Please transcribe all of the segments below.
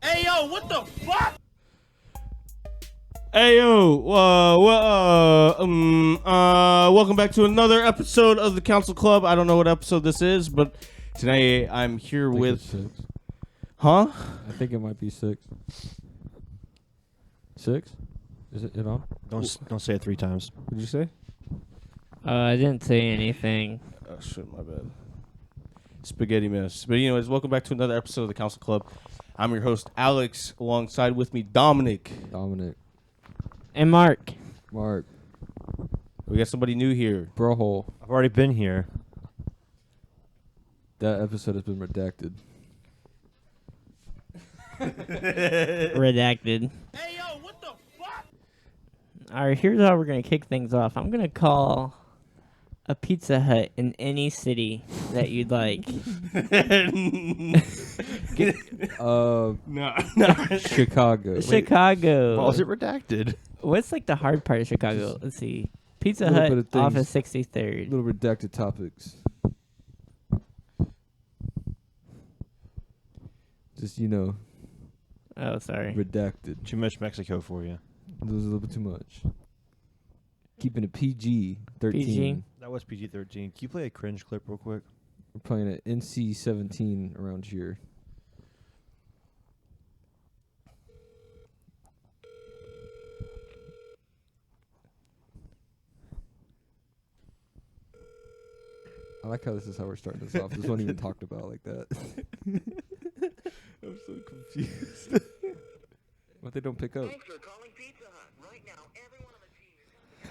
Hey, yo, what the fuck? Hey yo, welcome back to another episode of the Council Club. I don't know what episode this is, but today I'm here with, six. huh? I think it might be 6. 6? Is it on? Don't say it 3 times. What did you say? I didn't say anything. Oh shit, my bad. Spaghetti mess. But anyways, welcome back to another episode of the Council Club. I'm your host Alex. Alongside with me, Dominic. And Mark. We got somebody new here. Bro, I've already been here. that episode has been redacted. Redacted. Hey, yo, what the fuck? Alright, here's how we're gonna kick things off. I'm gonna call a Pizza Hut in any city that you'd like. No. Chicago. Chicago. Why was it redacted? What's like the hard part of Chicago? Let's see. Pizza Little Hut bit of off of things. 63rd. Little redacted topics. Just, Oh, sorry. redacted. Too much Mexico for you. It was a little bit too much. Keeping it PG. 13. PG? That was PG-13. Can you play a cringe clip real quick? We're playing at NC-17 around here. I like how this is how we're starting this off. This wasn't even talked about like that. I'm so confused. What they don't pick up? Thanks for calling Pizza Hut. Right now, every one of the team is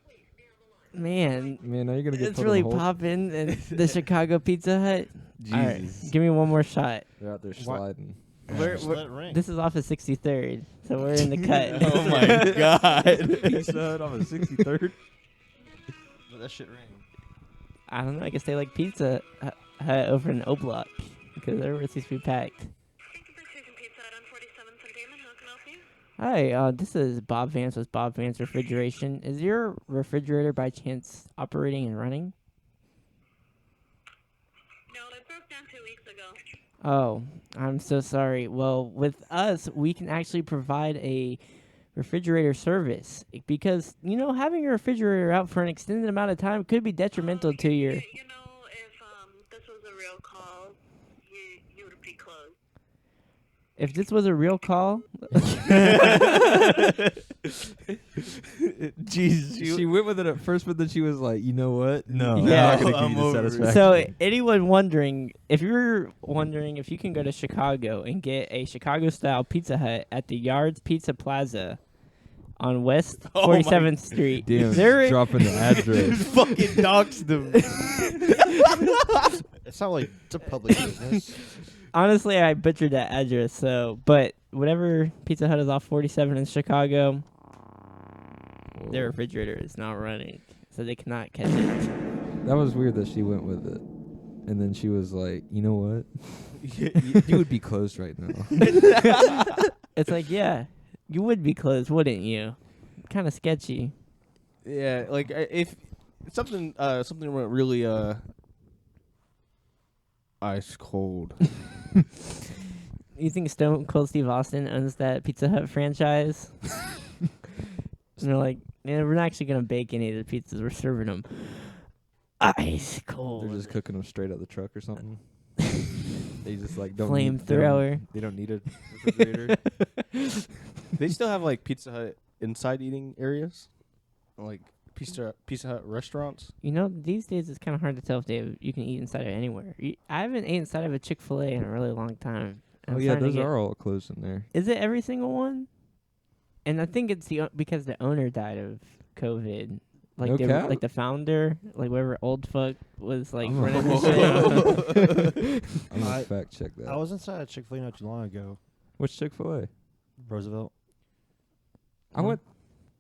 please stay on the line. Man, Man, now you're gonna get it's put really on hold. poppin' in the Chicago Pizza Hut. Alright, Jesus. give me one more shot. They're out there Why- sliding. Just let it ring. This is off of 63rd, so we're in the cut. Oh my god. Pizza Hut on the 63rd. Let that shit ring. I don't know. I guess they like Pizza Hut over in O Block because everywhere seems to be packed. Thank you for choosing Pizza Hut on 47th and Damon. How can I help you? Hi, this is Bob Vance with Bob Vance Refrigeration. Is your refrigerator by chance operating and running? No, it broke down 2 weeks ago. Oh, I'm so sorry. Well, with us, we can actually provide a refrigerator service because, having your refrigerator out for an extended amount of time could be detrimental to your... You know, if this was a real call, you would be closed. If this was a real call... Jesus. She went with it at first, but then she was like, you know what? No, Yeah. I'm not I'm going to give you the over it. satisfaction. So anyone wondering, if you're wondering if you can go to Chicago and get a Chicago-style Pizza Hut at the Yards Pizza Plaza on West Oh my 47th Street. Damn, There- dropping the address. Fucking doxed them. It's not like it's a public business. Honestly, I butchered that address, but whatever Pizza Hut is off 47 in Chicago, their refrigerator is not running, so they cannot catch it. That was weird that she went with it. And then she was like, you know what? you would be closed right now. It's like, yeah, you would be closed, wouldn't you? Kind of sketchy. Yeah, like if something went really ice cold. You think Stone Cold Steve Austin owns that Pizza Hut franchise? And they're like, yeah, we're not actually going to bake any of the pizzas. We're serving them ice cold. They're just cooking them straight out the truck or something. They just like don't Flamethrower. They don't need a refrigerator. They still have like Pizza Hut inside eating areas, like Pizza Hut restaurants. These days it's kind of hard to tell if you can eat inside of anywhere. I haven't ate inside of a Chick-fil-A in a really long time. Oh I'm yeah, starting to those get- are all closed in there. Is it every single one? And I think it's because the owner died of COVID. Like No cap? like the founder, like whatever old fuck was like I'm running gonna- this shit. I'm gonna fact check that. I was inside a Chick-fil-A not too long ago. Which Chick-fil-A? Roosevelt. I went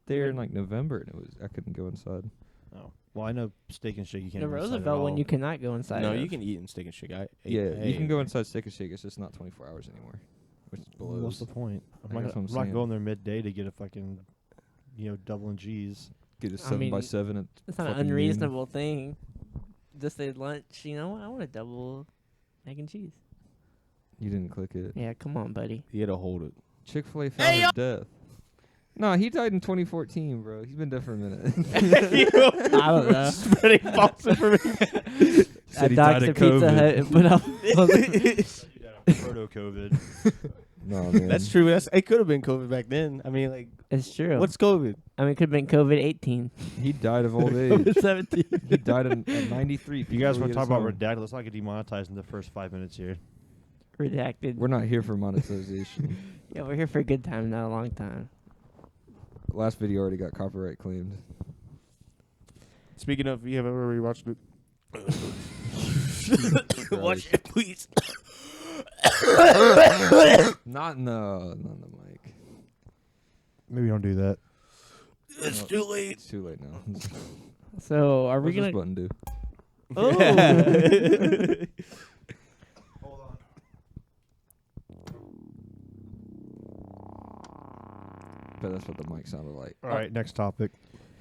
there in like November and I couldn't go inside. Oh. Well, I know Steak and Shake you can't The go inside at Roosevelt one all. you cannot go inside. No, of. you can eat in Steak and Shake. Yeah, you can go inside Steak and Shake. It's just not 24 hours anymore. Which blows. What's the point? I'm I not, guess what I'm I'm not saying. going there midday to get a fucking, double and G's. Get a I 7 by mean, 7 at It's not an fucking noon. unreasonable thing. Just a lunch, I want a double mac and cheese. You didn't click it. Yeah, come on, buddy. He had to hold it. Chick-fil-A found his death. No, he died in 2014, bro. He's been dead for a minute. I don't know. Spreading false information. Said I he died doxed of the Pizza COVID. Hut and put up. Proto-COVID. No, man. That's true. It could have been COVID back then. I mean, like, It's true. what's COVID? I mean, it could have been COVID-18. He died of old age. COVID-17. He died at 93. You guys want to talk about redacted? redacted? Let's not get demonetized in the first 5 minutes here. Redacted. We're not here for monetization. Yeah, we're here for a good time, not a long time. Last video already got copyright claimed. Speaking of, you have ever rewatched it? Watch it, please. Not in the mic. Maybe don't do that. It's too late. It's too late now. So, are we What's this going button do? Oh. But that's what the mic sounded like. All right, next topic.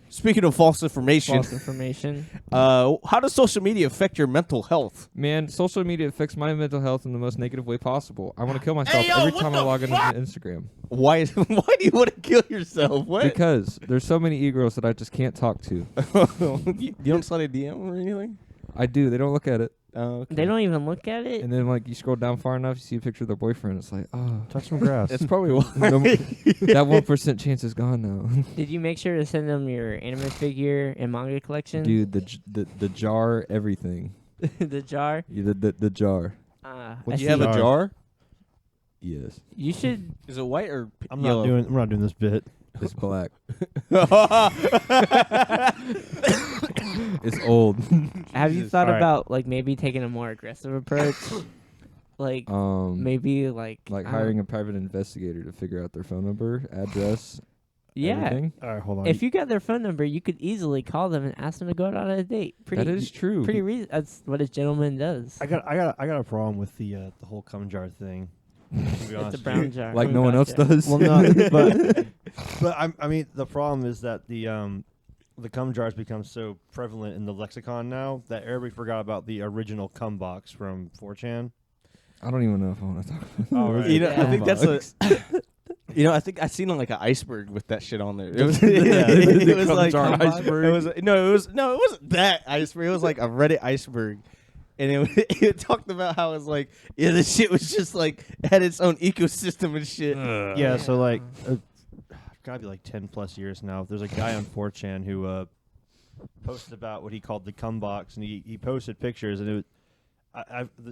Speaking of false information, False information. how does social media affect your mental health? Man, social media affects my mental health in the most negative way possible. I want to kill myself every time I log into Instagram. Why do you want to kill yourself? What? Because there's so many e-girls that I just can't talk to. you don't slide a DM or anything? I do. They don't look at it. Oh, okay. They don't even look at it? And then, like, you scroll down far enough, you see a picture of their boyfriend. It's like, oh. Touch some grass. That's probably why. That 1% chance is gone now. Did you make sure to send them your anime figure and manga collection? Dude, the jar, everything. The jar? Yeah, the jar. I Do you see. have a jar? Yes. You should. Is it white or I'm yellow? not doing this bit. It's black. It's old. Have you thought All right. about like maybe taking a more aggressive approach? Like maybe like hiring a private investigator to figure out their phone number, address, yeah. everything. All right, hold on. If you got their phone number, you could easily call them and ask them to go out on a date. That is true. That's what a gentleman does. I got a problem with the whole cum jar thing. To be It's honest a with brown you. jar. Like no one else Gotcha. does. Well, no, but I mean the problem is that the cum jar has become so prevalent in the lexicon now that everybody forgot about the original cum box from 4chan. I don't even know if I want to talk about Oh, right. You know, I Yeah. think that's a. You know, I think I seen like an iceberg with that shit on there. It was, Yeah, it was cum like jar it wasn't that iceberg. It was like a Reddit iceberg, and it talked about how it's like, yeah, this shit was just like had its own ecosystem and shit. Yeah, so like, gotta be like 10 plus years now. There's a guy on 4chan who posted about what he called the cum box, and he posted pictures, and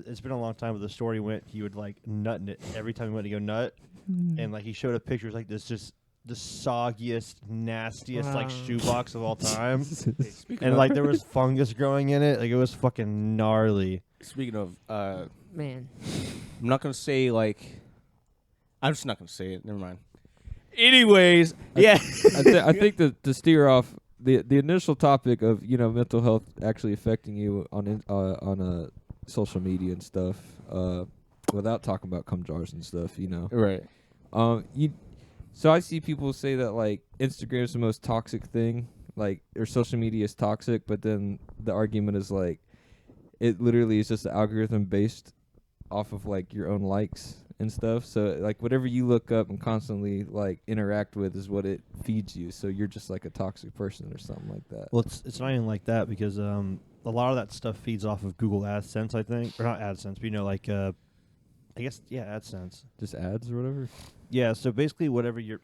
it's been a long time, but the story went he would like nut in it every time he went to go nut, and like he showed up pictures like this, just the soggiest, nastiest like Wow. shoebox of all time, Speaking and of, like there was fungus growing in it, like it was fucking gnarly. speaking of, Man. I'm not gonna say like, I'm just not gonna say it. Never mind. Anyways, yeah. I think that to steer off the initial topic of mental health actually affecting you on social media and stuff, without talking about cum jars and stuff, Right. So I see people say that like Instagram is the most toxic thing, like or social media is toxic, but then the argument is like it literally is just an algorithm based off of like your own likes and stuff. So like whatever you look up and constantly like interact with is what it feeds you. So you're just like a toxic person or something like that. Well, it's not even like that because a lot of that stuff feeds off of Google AdSense, I think, or not AdSense, but like I guess AdSense. Just ads or whatever. Yeah, so basically whatever you're.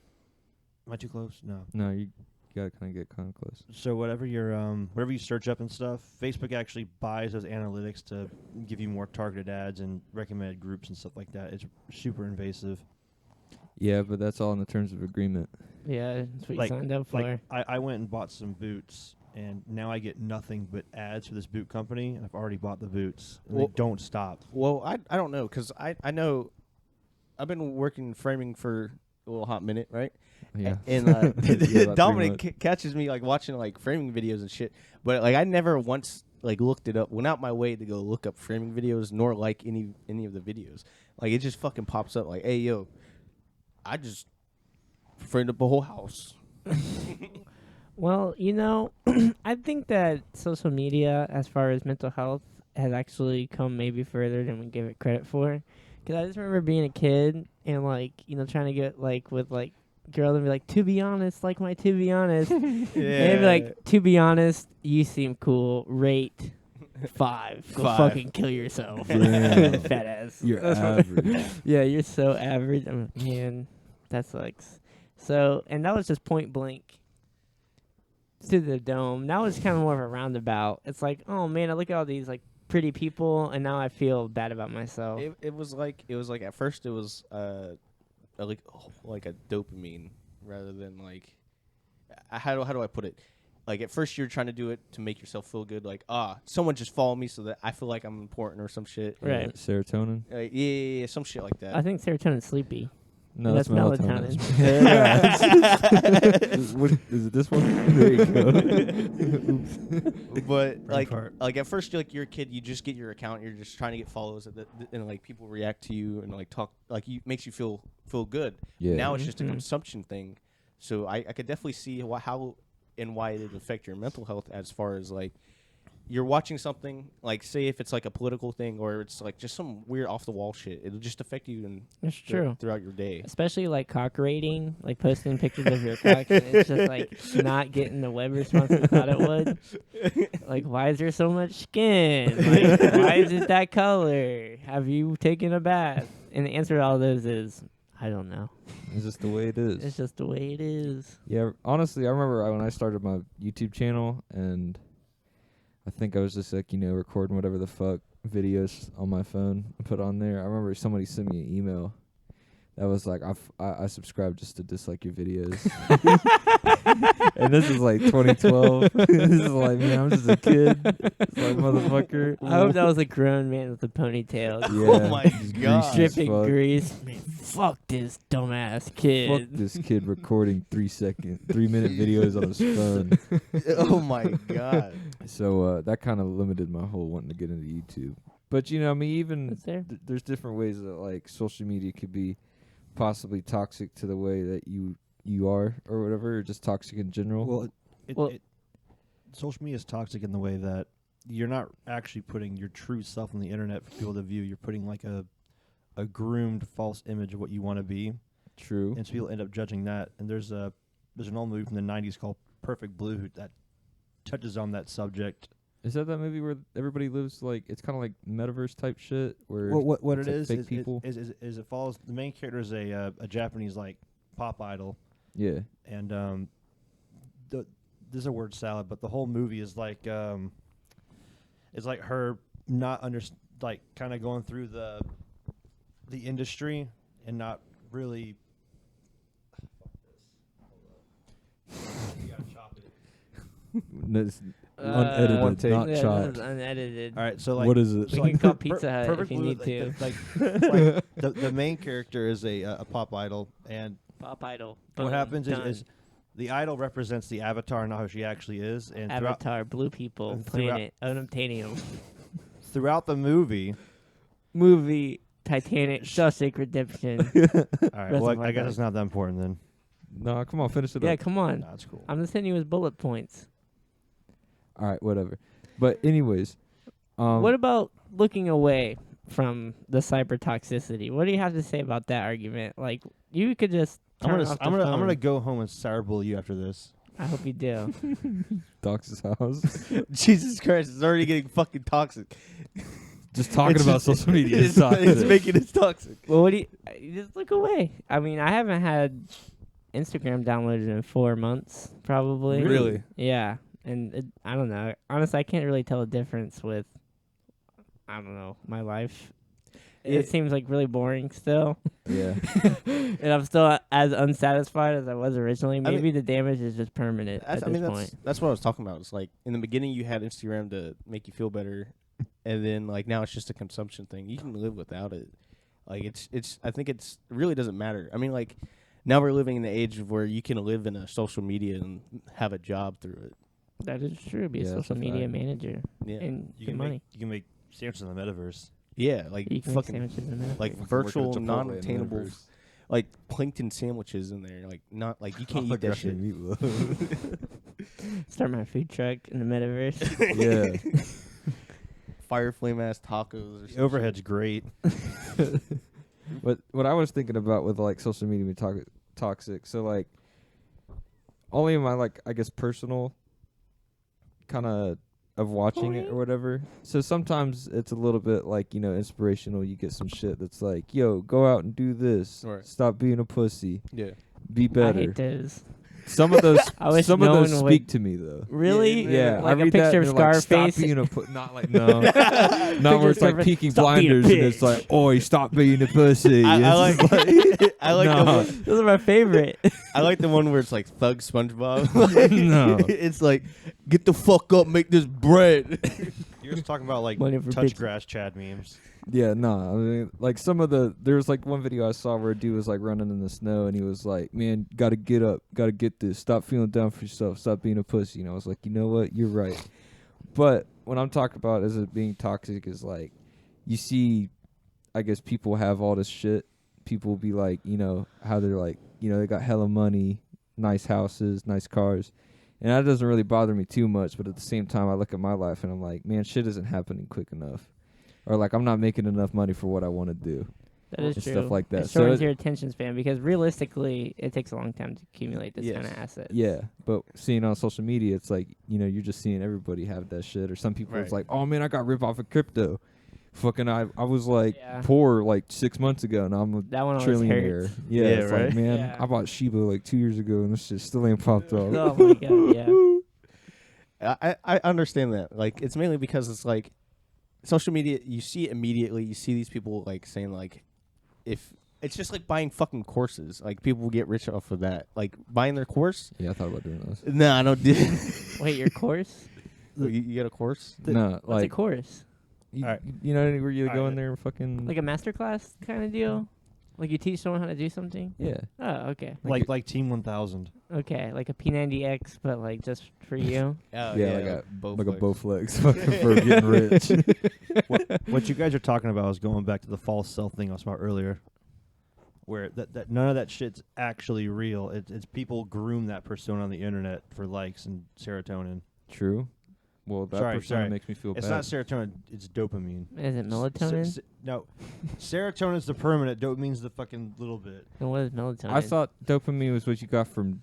Am I too close? No. No, you gotta kind of get kind of close. So whatever you search up and stuff, Facebook actually buys those analytics to give you more targeted ads and recommended groups and stuff like that. It's super invasive. Yeah, but that's all in the terms of agreement. Yeah, that's what Like- you signed up for. Like I went and bought some boots, and now I get nothing but ads for this boot company, and I've already bought the boots, and Well- they don't stop. Well, I don't know because I know I've been working in framing for a little hot minute, right? Yeah. And Yeah, about 3 Dominic months. catches me like watching like framing videos and shit, but like I never once like looked it up, went out my way to go look up framing videos, nor like any of the videos. Like it just fucking pops up like, hey yo, I just framed up a whole house. Well, I think that social media, as far as mental health, has actually come maybe further than we give it credit for. Cause I just remember being a kid and like trying to get like with like girls and be like, to be honest, like my to be honest. And they'd be like, to be honest, you seem cool. Rate 5. Go 5. fucking kill yourself. Damn. Fat ass. You're That's what- average. Yeah, you're so average. I'm like, man, that sucks. So, and that was just point blank to the dome. That was kind of more of a roundabout. It's like, oh man, I look at all these like pretty people, and now I feel bad about myself. It was like at first it was like a dopamine rather than like how do I put it? Like at first you're trying to do it to make yourself feel good, like someone just followed me so that I feel like I'm important or some shit. Right. Serotonin. Yeah, some shit like that. I think serotonin's sleepy. No, That's melatonin. What, is it this one? There you go. But Brain fart. like at first you're a kid, you just get your account, you're just trying to get follows, and like people react to you and like talk, like makes you feel good. Yeah. Now it's just a Mhm. consumption thing. So I could definitely see how and why it would affect your mental health as far as like you're watching something, like say if it's like a political thing or it's like just some weird off the wall shit, it'll just affect you That's true. throughout your day. Especially like cock rating, like posting pictures of your cock, and it's just like not getting the web response we thought it would. Like, why is there so much skin? Like, why is it that color? Have you taken a bath? And the answer to all those is, I don't know. It's just the way it is. It's just the way it is. Yeah, honestly, I remember when I started my YouTube channel, and I think I was just like, recording whatever the fuck videos on my phone and put on there. I remember somebody sent me an email that was like, I subscribed just to dislike your videos. And this is like 2012. This is like, man, I'm just a kid. It's like, motherfucker. I hope that was a grown man with a ponytail. Yeah, Oh my just God. greasy as Dripping fuck. grease. Man, fuck this dumbass kid. Fuck this kid recording 3-minute videos on his phone. Oh my God. So that kind of limited my whole wanting to get into YouTube. But even That's fair. there's different ways that like social media could be possibly toxic to the way that you are or whatever, or just toxic in general. Well, social media is toxic in the way that you're not actually putting your true self on the internet for people to view. You're putting like a groomed false image of what you want to be, True. and so people end up judging that. And there's an old movie from the '90s called Perfect Blue that touches on that subject. Is that movie where everybody lives like it's kind of like metaverse type shit? Where Well, what it's it like is fake people? is it follows the main character is a Japanese like pop idol, Yeah. and there's a word salad, but the whole movie is like it's like her not like kind of going through the industry and not really. You gotta chop it. No, it's unedited, one take. not Yeah, chopped. this is unedited. All right, so like What is it? We so can like call Per- Pizza Hut Perfect if you Blue, need to. like the main character is a pop idol, and Pop idol. what Boom, happens done. is the idol represents the avatar, not who she actually is, and Avatar, blue people, and throughout- planet, unobtainium. throughout the movie. Movie, Titanic, Shawshank Redemption. All right, well, Reservoir I guess Dogs. it's not that important then. No, come on, finish it Yeah, up. come on. Nah, it's cool. I'm just hitting you with bullet points. All right, whatever. But anyways, What about looking away from the cyber toxicity? What do you have to say about that argument? Like, you could just turn off the I'm phone. gonna go home and cyberbully you after this. I hope you do. Doc's house. Jesus Christ, it's already getting fucking toxic. Just talking It's about just- social media is It's toxic. making it toxic. Well, what do you just look away? I mean, I haven't had Instagram downloaded in 4 months, probably. Really? Yeah, and I don't know. Honestly, I can't really tell a difference with, I don't know, my life. It seems like really boring still, Yeah. and I'm still as unsatisfied as I was originally. mean- Maybe the damage is just permanent at this point. That's what I was talking about. It's like in the beginning you had Instagram to make you feel better, and then like now it's just a consumption thing. You can live without it. Like it's. I think it really doesn't matter. I mean, like now we're living in the age of where you can live in a social media and have a job through it. That is true. Be a Yeah, that's social a media fact. manager Yeah, and You get can money. make sandwiches in the metaverse. yeah, like You can make fucking sandwiches in there. like Fucking work at a virtual, Chipotle in the non-attainable, metaverse. like plankton sandwiches in there. Like not like you can't eat that shit. Start my food truck in the metaverse. Yeah. Fire flame ass tacos. Or The some overhead's great. But what I was thinking about with like social media being toxic, so like only in my like I guess personal kind of watching it or whatever. So sometimes it's a little bit like, you know, inspirational. You get some shit that's like, yo, go out and do this. Right. Stop being a pussy. Yeah. Be I better. hate those. Some of those I wish some no of those one speak would- to me though. Really? Yeah, Like I a read picture that of and they're like, Scarface. stop being a not like no, not where it's like Picture of- peaking stop being a blinders and it's bitch. like, oi, stop being a pussy. I It's just like I like the No. one, Those are my favorite. I like the one where it's like Thug SpongeBob. No. It's like, get the fuck up, make this bread. You're just talking about like Money for touch bitches. grass Chad memes. Yeah, I mean, like some of there's like one video I saw where a dude was like running in the snow and he was like, man, gotta get up, gotta get this, stop feeling down for yourself, stop being a pussy. And I was like, you know what, you're right. But what I'm talking about as it being toxic is like, you see, I guess people have all this shit. People be like, you know, how they're like, you know, they got hella money, nice houses, nice cars. And that doesn't really bother me too much. But at the same time, I look at my life and I'm like, man, shit isn't happening quick enough. Or like, I'm not making enough money for what I want to do. That is and true. stuff like that. It So shortens it- your attention span because realistically, it takes a long time to accumulate this kind of asset. Yeah, but seeing on social media, it's like, you know, you're just seeing everybody have that shit. Or some people, it's Right. like, oh man, I got ripped off of crypto. Fucking, I was like Yeah. poor like 6 months ago, and I'm a That one always trillionaire. hurts. Yeah, Yeah, it's right? like, man, Yeah. I bought Shiba like 2 years ago, and this shit still ain't popped off. Oh my god, yeah. I understand that. Like, it's mainly because it's like social media. You see it immediately. You see these people like saying like, if it's just like buying fucking courses. Like people will get rich off of that. Like buying their course. Yeah, I thought about doing those. No, I don't do. Wait, your course? You get a course? No, What's a like course? you, Alright. you know where you go Alright. in there and fucking Like a master class kind of deal? Like you teach someone how to do something? yeah. Oh, okay. Like Team 1000. Okay, like a P90X, but like just for you. Oh, Yeah, like a Bowflex. Bowflex fucking for getting rich. What you guys are talking about is going back to the false self thing I was about earlier, where that none of that shit's actually real. It's people groom that persona on the internet for likes and serotonin. True. Well, that Sorry, persona sorry. makes me feel It's bad. not serotonin. It's dopamine. Is it melatonin? No, serotonin's the permanent. Dopamine's the fucking little bit. And what is melatonin? I thought dopamine was what you got from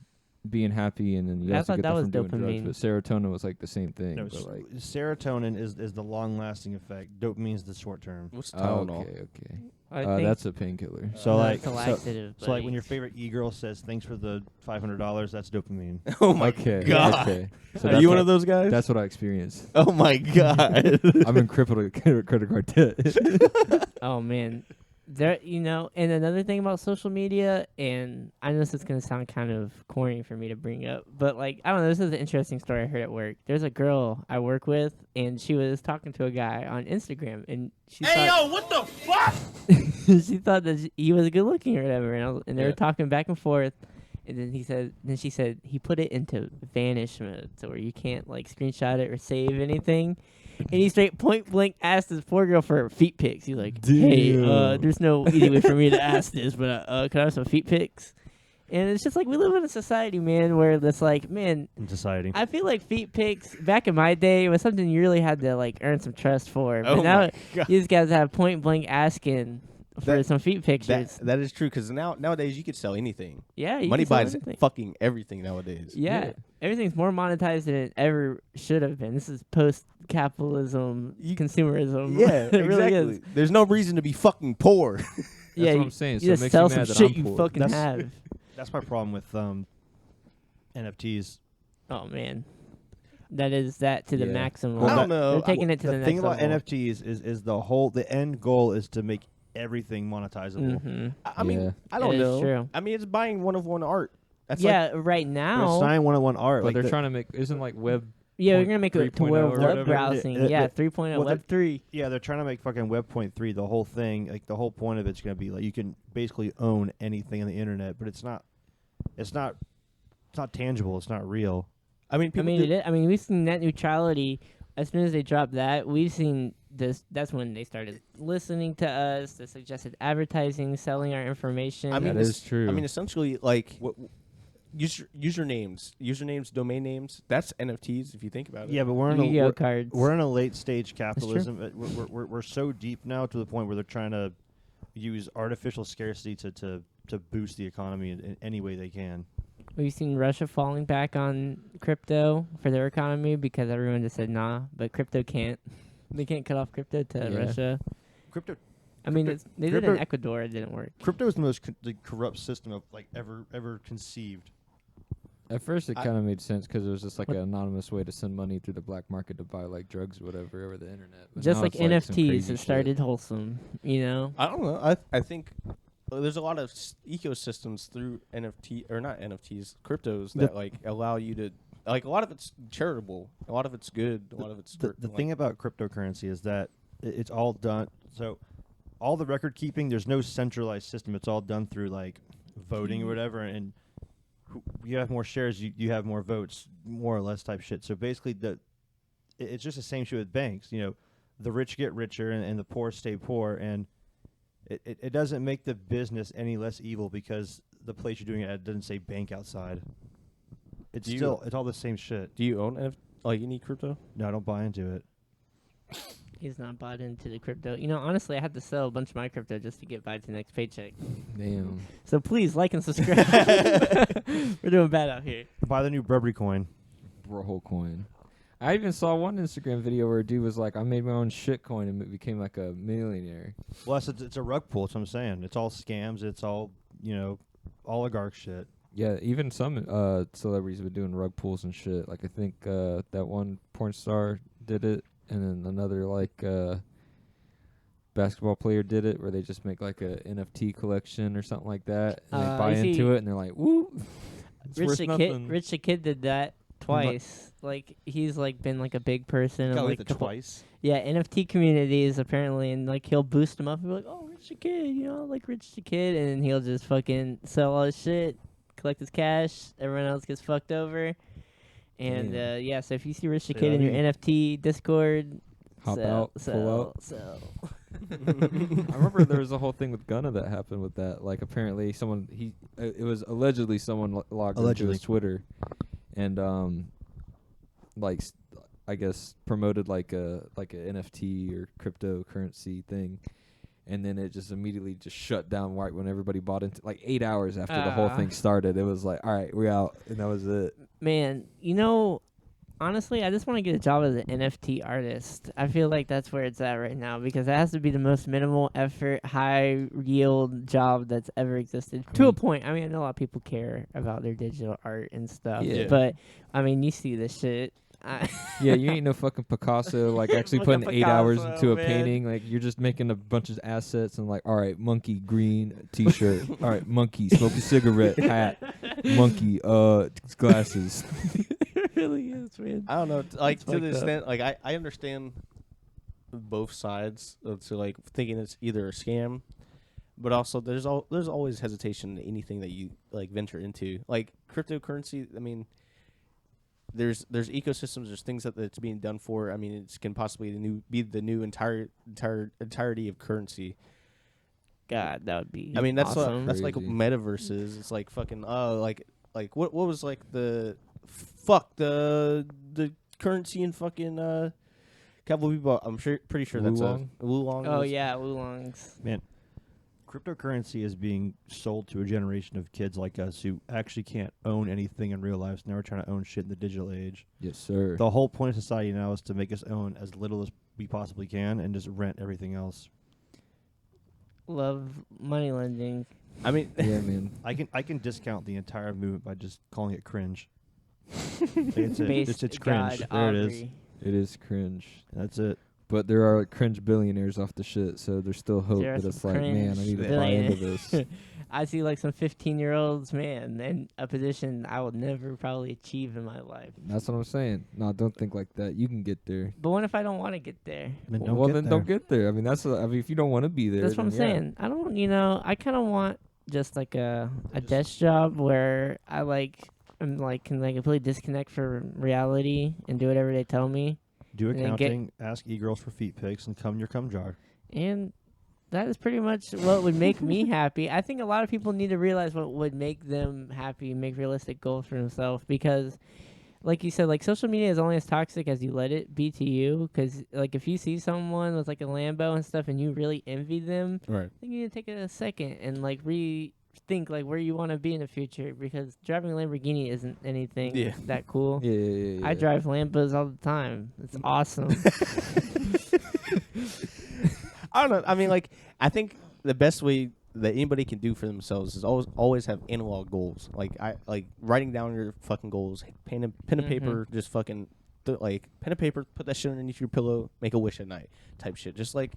being happy, and then you I also thought get that that was from doing dopamine. drugs. But serotonin was like the same thing. No, but like, serotonin is the long lasting effect. Dopamine's the short term. What's oh, Tylenol? okay. I think That's a painkiller. So no, like it's a so, laxative. so like buddy. when your favorite e-girl says thanks for the $500, that's dopamine. Oh my okay. god! Okay. So Are that's you one what- of those guys? That's what I experienced. Oh my god! I'm in credit card debt. Oh man, there. You know, and another thing about social media, and I know this is gonna sound kind of corny for me to bring up, but like I don't know, this is an interesting story I heard at work. There's a girl I work with, and she was talking to a guy on Instagram, and she thought, what the fuck? she thought that he was good looking or whatever, and they were Yeah. talking back and forth. And then she said he put it into vanish mode, so where you can't like screenshot it or save anything. And he straight point blank asked this poor girl for feet pics. He's like, "Hey, Damn. there's no easy way for me to ask this, but can I have some feet pics?" And it's just like we live in a society, man, where it's like, man, In society. I feel like feet pics back in my day was something you really had to like earn some trust for. But Oh now my God. these guys have point blank asking for That- some feet pictures. That is true because nowadays you could sell anything. Yeah, you Money can sell buys anything. fucking everything nowadays. Yeah. Everything's more monetized than it ever should have been. This is post-capitalism, consumerism. Yeah, it really exactly. is. There's no reason to be fucking poor. Yeah, what I'm saying. So You it just makes sell you some mad that shit I'm you poor. fucking That's- have. That's my problem with NFTs. Oh man, that is that to the Yeah. maximum. I don't know. They're taking it to the The next thing about level. NFTs is the end goal is to make everything monetizable. Mhm. I mean, Yeah. I don't It is know. true. I mean, it's buying one of one art. That's Yeah, right It's now. sign 101 art. But like they're the- trying to make isn't like web. Yeah, we're gonna make it to 3.0 where or web whatever. browsing. Yeah, Yeah, yeah. 3.0, Well, Web 3. Yeah, they're trying to make fucking Web 3. The whole thing, like the whole point of it's going to be like you can basically own anything on the internet, but it's not tangible. It's not real. I mean, I people mean, do- it is, I mean, we've seen net neutrality. As soon as they dropped that, we've seen this. That's when they started listening to us. The suggested advertising, selling our information. I mean, That es- is true. I mean, essentially, like usernames, that's NFTs if you think about it. Yeah, but we're in Yu-Gi-Oh a cards. we're in a late stage true. capitalism. We're so deep now to the point where they're trying to, use artificial scarcity to boost the economy in any way they can. We've seen Russia falling back on crypto for their economy because everyone just said nah, but crypto can't. They can't cut off crypto to Yeah. Russia. Crypto I mean, Crypto- they did in crypto- Ecuador. It didn't work. crypto is the most corrupt system of like ever conceived. At first, it I- kind of made sense because it was just like What- an anonymous way to send money through the black market to buy like drugs or whatever over the internet. But Just now like it's, some NFTs, crazy it shit. started wholesome. You know, I don't know. I think there's a lot of ecosystems through NFT or not NFTs, cryptos that like allow you to like a lot of it's charitable, a lot of it's good, a lot of it's The thing about cryptocurrency is that it's all done. So all the record keeping, there's no centralized system. It's all done through like voting or whatever, and you have more shares, you have more votes, more or less type shit. So basically, it's just the same shit with banks. You know, the rich get richer and the poor stay poor, and it doesn't make the business any less evil because the place you're doing it at doesn't say bank outside. It's Do you- still it's all the same shit. Do you own like any crypto? No, I don't buy into it. he's not bought into the crypto. You know, honestly, I had to sell a bunch of my crypto just to get by to the next paycheck. Damn. So please like and subscribe. We're doing bad out here. Buy the new Burberry coin. Whole coin. I even saw one Instagram video where a dude was like, I made my own shit coin and became like a millionaire. Well, it's a rug pull. That's what I'm saying. It's all scams. It's all oligarch shit. Yeah, even some celebrities have been doing rug pulls and shit. Like I think that one porn star did it, and then another like basketball player did it, where they just make like a NFT collection or something like that, and they buy I see. into it, and they're like, "Woo!" It's worth nothing. Rich the Kid did that twice. Like he's like been like a big person. Got and, like like the couple- twice. Yeah, NFT communities apparently, and like he'll boost him up and be like, "Oh, Rich the Kid, you know, like Rich the Kid," and then he'll just fucking sell all his shit, collect his cash. Everyone else gets fucked over. And Damn. yeah, so if you see Rich the Say Kid that in your again. NFT Discord, Hop sell, out, sell, pull out. sell. I remember there was a whole thing with Gunna that happened with that. Like apparently someone it was allegedly someone logged into Allegedly. his Twitter, and I guess promoted like a NFT or cryptocurrency thing, and then it just immediately just shut down right when everybody bought into. Like 8 hours after the whole thing started, it was like, all right, we're out, and that was it. Man, you know, honestly, I just want to get a job as an NFT artist. I feel like that's where it's at right now because it has to be the most minimal effort, high yield job that's ever existed. To a point. I mean, I know a lot of people care about their digital art and stuff, Yeah. but I mean, you see this shit. Yeah, you ain't no fucking Picasso, like actually Fucking putting 8 hours Picasso, into a man. painting. Like you're just making a bunch of assets and like, all right, monkey green t-shirt. All right, monkey smoke a cigarette hat. Monkey glasses. It really is, man. I don't know. Like It's to the fucked up. extent, like I understand both sides to like thinking it's either a scam, but also there's always hesitation in anything that you like venture into. Like cryptocurrency, I mean, there's ecosystems, there's things that it's being done for. I mean, it can possibly be the new entirety of currency. God, that would be. I mean, that's awesome. that's like Crazy. metaverses. It's like fucking like what was like the currency in fucking Cowboy Bebop. I'm pretty sure that's Wulong? a Wulong. Oh was- yeah, Oolongs. Man, cryptocurrency is being sold to a generation of kids like us who actually can't own anything in real life. So now we're trying to own shit in the digital age. Yes, sir. The whole point of society now is to make us own as little as we possibly can and just rent everything else. Love money lending. I mean, Yeah, man. I can discount the entire movement by just calling it cringe. Like, it's cringe. God, There it is. Aubrey. It is cringe. That's it. But there are cringe billionaires off the shit, so there's still hope There are that it's some like, man, I cringe need to buy into billionaires. this. I see like some 15-year-olds, man, in a position I would never probably achieve in my life. That's what I'm saying. No, don't think like that. You can get there. But what if I don't want to get there? Then Don't get there. I mean, if you don't want to be there, That's what I'm then yeah. saying. I don't, I kind of want just like a desk job where I I'm like can like completely disconnect from reality and do whatever they tell me. Do And then get- accounting, ask e-girls for feet pics, and come in your cum jar. And that is pretty much what would make me happy. I think a lot of people need to realize what would make them happy, make realistic goals for themselves. Because like you said, like social media is only as toxic as you let it be to you. Because like if you see someone with like a Lambo and stuff, and you really envy them, Right. I think you need to take a second and like rethink like where you want to be in the future. Because driving a Lamborghini isn't anything Yeah. that cool. Yeah. I drive Lambos all the time. It's awesome. I don't know. I mean, like, I think the best way that anybody can do for themselves is always have analog goals. Like writing down your fucking goals, pen and paper, just fucking like pen and paper, put that shit underneath your pillow, make a wish at night, type shit. Just like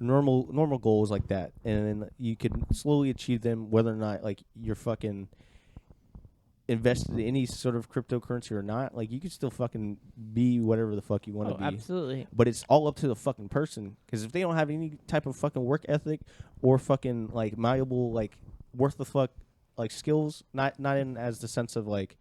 normal goals like that, and then you can slowly achieve them, whether or not like you're fucking invested in any sort of cryptocurrency or not. Like you can still fucking be whatever the fuck you want to be. Absolutely. But it's all up to the fucking person. Because if they don't have any type of fucking work ethic or fucking like malleable, like worth the fuck like skills, not in as the sense of like,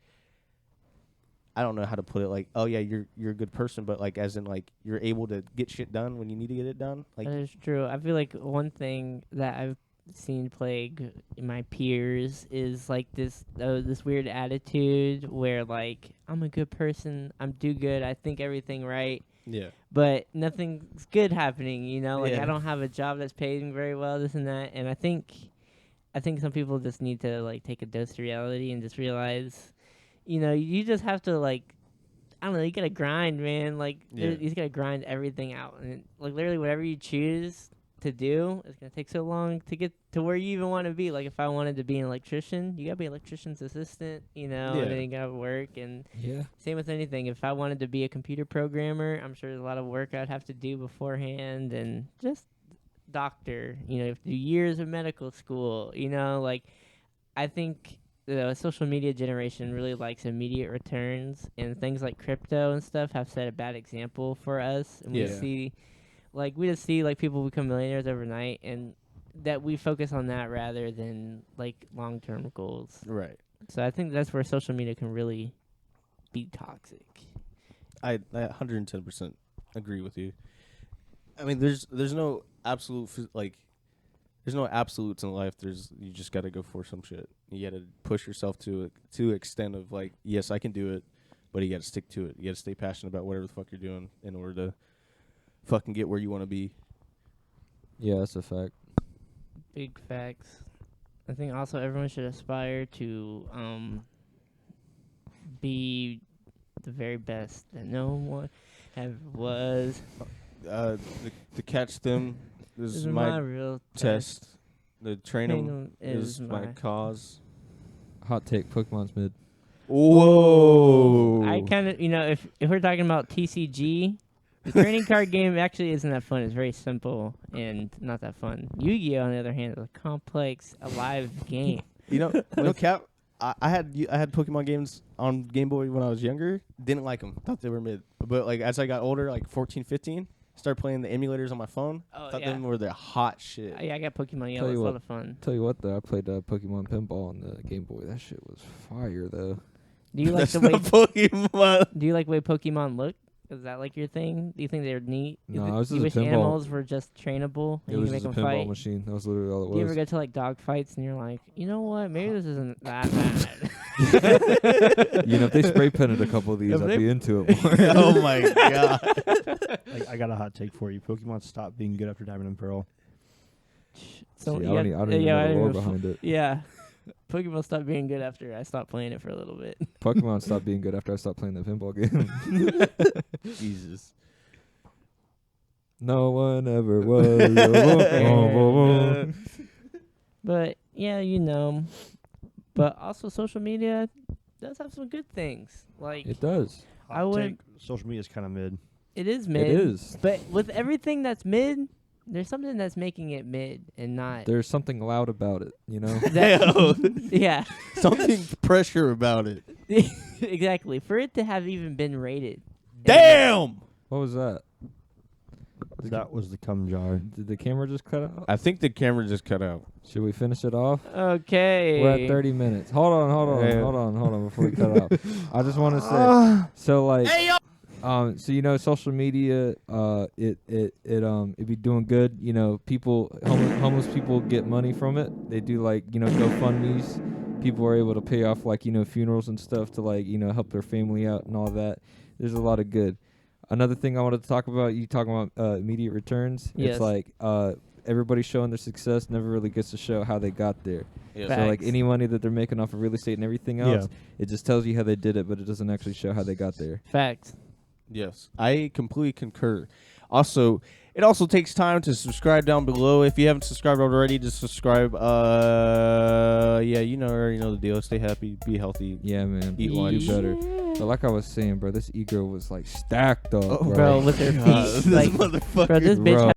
I don't know how to put it. Like, oh yeah, you're a good person, but like as in like you're able to get shit done when you need to get it done. Like That is true. I feel like one thing that I've seen plague my peers is like this weird attitude where like I'm a good person, I'm do good, I think everything right, yeah, but nothing's good happening. Like Yeah. I don't have a job that's paying very well, this and that, and I think some people just need to like take a dose of reality and just realize, you just have to like. I don't know. You gotta grind, man. Like Yeah. you just gotta grind everything out, and like literally whatever you choose to do, it's gonna take so long to get to where you even want to be. Like if I wanted to be an electrician, you gotta be an electrician's assistant, and then you gotta work. And Yeah. same with anything. If I wanted to be a computer programmer, I'm sure there's a lot of work I'd have to do beforehand, and just doctor. You have to do years of medical school. Like I think the social media generation really likes immediate returns, and things like crypto and stuff have set a bad example for us. And we Yeah. just see like people become millionaires overnight, and that we focus on that rather than like long-term goals. right. So I think that's where social media can really be toxic. I 110% agree with you. I mean, there's no absolute there's no absolutes in life. You just got to go for some shit. You got to push yourself to extent of like, yes, I can do it, but you got to stick to it. You got to stay passionate about whatever the fuck you're doing in order to fucking get where you want to be. Yeah, that's a fact. Big facts. I think also everyone should aspire to be the very best that no one ever was. To catch them This is is my real test. The train Train 'em 'em is my my- cause. Hot take: Pokemon's mid. Whoa! I kind of, if we're talking about TCG, the trading card game actually isn't that fun. It's very simple and not that fun. Yu-Gi-Oh, on the other hand, is a complex, alive game. No cap. I had Pokemon games on Game Boy when I was younger. Didn't like them. Thought they were mid. But like as I got older, like 14, 15, started playing the emulators on my phone. Oh, Thought yeah. them were the hot shit. Yeah, I got Pokemon Tell Yellow. you It's a what. lot of fun. Tell you what though, I played Pokemon Pinball on the Game Boy. That shit was fire though. Do you like That's the way? not Pokemon. Do you like the way Pokemon look? Is that like your thing? Do you think they're neat? No, Is it was you just wish a pinball. animals were just trainable It and you was can make just them a pinball fight? machine. That was literally all it Do you ever was. go to like dog fights and you're like, you know what? Maybe this isn't that bad. If they spray painted a couple of these, If I'd they- be into it more. Oh my god. I got a hot take for you. Pokemon stopped being good after Diamond and Pearl. So See, you I don't, got- I don't even yeah, know I the don't lore even behind it. Yeah. Pokemon stopped being good after I stopped playing it for a little bit. Pokemon stopped being good after I stopped playing the pinball game. Jesus. No one ever was. But yeah, But also social media does have some good things. Like It does. I Hot wouldn't- take, social media is kind of mid. it is mid. It is. But with everything that's mid, there's something that's making it mid and not There's something loud about it, you know? that, yeah. Something pressure about it. Exactly. For it to have even been rated. Damn. What was that? That was the cum jar. Did the camera just cut out? I think the camera just cut out. Should we finish it off? Okay. We're at 30 minutes. Hold on Yeah. before we cut out. I just want to say, so like, so social media, it be doing good. People, homeless people get money from it. They do like, GoFundMe's, people are able to pay off like funerals and stuff to like help their family out and all that. There's a lot of good. Another thing I wanted to talk about, you talking about immediate returns. Yes. It's like everybody showing their success never really gets to show how they got there. Yeah. So like Facts. any money that they're making off of real estate and everything else, it just tells you how they did it, but it doesn't actually show how they got there. Facts. Yes, I completely concur. Also, it also takes time to subscribe down below. If you haven't subscribed already, just subscribe. Yeah, already know the deal. Stay happy, be healthy. Yeah, man. Eat Do lunch. better. But like I was saying, bro, this e-girl was like stacked up, Oh, bro. Bro, with her God, feet. this Like, motherfucker. bro, this bitch Bro.